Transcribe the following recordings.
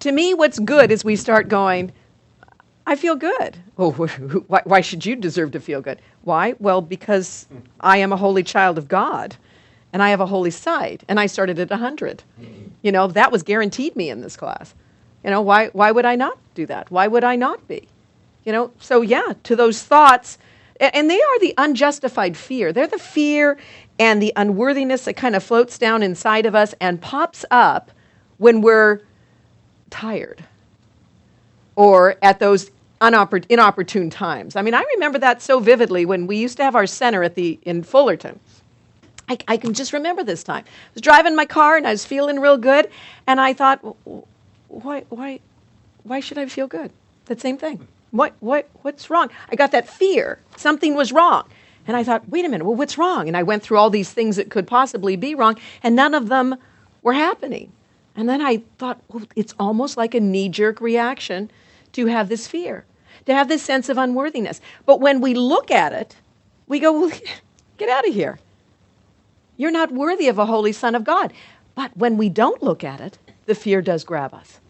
To me, what's good is we start going, I feel good. Oh, why should you deserve to feel good? Why? Well, because I am a holy child of God, and I have a holy side, and I started at 100. You know, that was guaranteed me in this class. You know, why would I not do that? Why would I not be? You know, so yeah, to those thoughts, and they are the unjustified fear. They're the fear and the unworthiness that kind of floats down inside of us and pops up when we're tired or at those inopportune times. I mean, I remember that so vividly when we used to have our center in Fullerton. I can just remember this time. I was driving my car and I was feeling real good, and I thought, why should I feel good? That same thing. What's wrong? I got that fear. Something was wrong. And I thought, wait a minute, well, what's wrong? And I went through all these things that could possibly be wrong, and none of them were happening. And then I thought, well, it's almost like a knee-jerk reaction to have this fear, to have this sense of unworthiness. But when we look at it, we go, well, get out of here. You're not worthy of a holy Son of God. But when we don't look at it, the fear does grab us.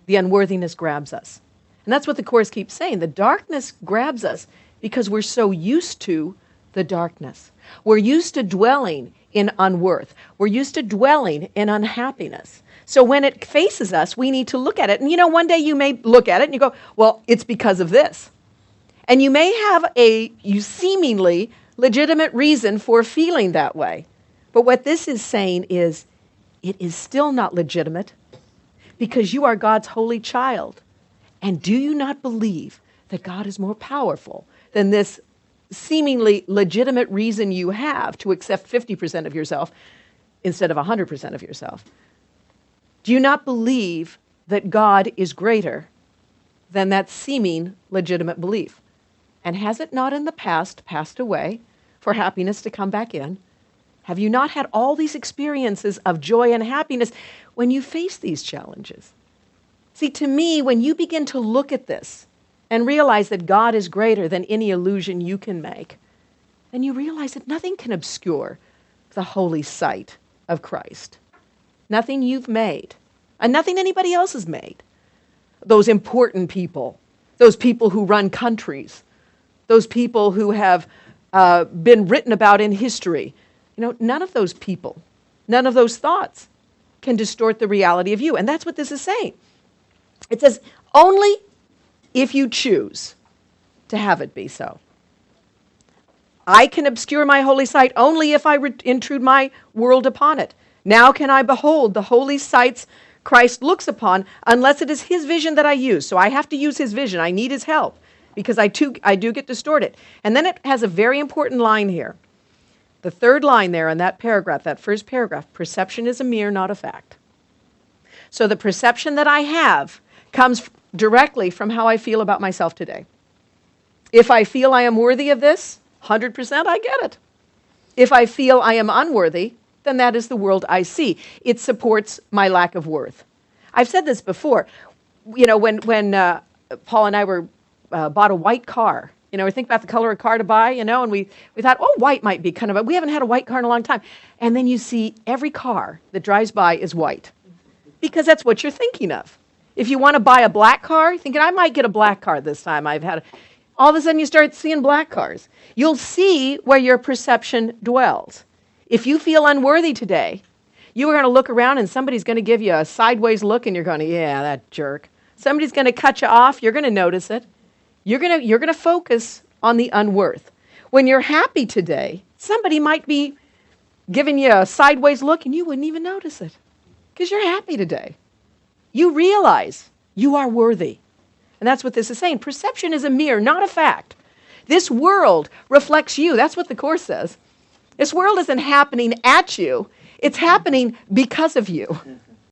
The unworthiness grabs us. And that's what the Course keeps saying. The darkness grabs us because we're so used to the darkness. We're used to dwelling in unworth. We're used to dwelling in unhappiness. So when it faces us, we need to look at it. And you know, one day you may look at it and you go, well, it's because of this. And you may have a seemingly legitimate reason for feeling that way. But what this is saying is, it is still not legitimate because you are God's holy child. And do you not believe that God is more powerful than this seemingly legitimate reason you have to accept 50% of yourself instead of 100% of yourself? Do you not believe that God is greater than that seeming legitimate belief? And has it not in the past passed away for happiness to come back in? Have you not had all these experiences of joy and happiness when you face these challenges? See, to me, when you begin to look at this and realize that God is greater than any illusion you can make, then you realize that nothing can obscure the holy sight of Christ. Nothing you've made, and nothing anybody else has made. Those important people, those people who run countries, those people who have been written about in history, you know, none of those people, none of those thoughts can distort the reality of you. And that's what this is saying. It says, only if you choose to have it be so. I can obscure my holy sight only if I intrude my world upon it. Now can I behold the holy sights Christ looks upon, unless it is his vision that I use. So I have to use his vision. I need his help, because I do get distorted. And then it has a very important line here. The third line there in that paragraph, that first paragraph, perception is a mirror, not a fact. So the perception that I have comes directly from how I feel about myself today. If I feel I am worthy of this, 100% I get it. If I feel I am unworthy, then that is the world I see. It supports my lack of worth. I've said this before. You know, when Paul and I bought a white car, you know, we think about the color of car to buy, you know, and we thought, oh, white might be kind of we haven't had a white car in a long time. And then you see every car that drives by is white, because that's what you're thinking of. If you want to buy a black car, you're thinking, I might get a black car this time. All of a sudden you start seeing black cars. You'll see where your perception dwells. If you feel unworthy today, you are going to look around and somebody's going to give you a sideways look and you're going to, yeah, that jerk. Somebody's going to cut you off. You're going to notice it. You're going to focus on the unworth. When you're happy today, somebody might be giving you a sideways look and you wouldn't even notice it because you're happy today. You realize you are worthy. And that's what this is saying. Perception is a mirror, not a fact. This world reflects you. That's what the Course says. This world isn't happening at you. It's happening because of you.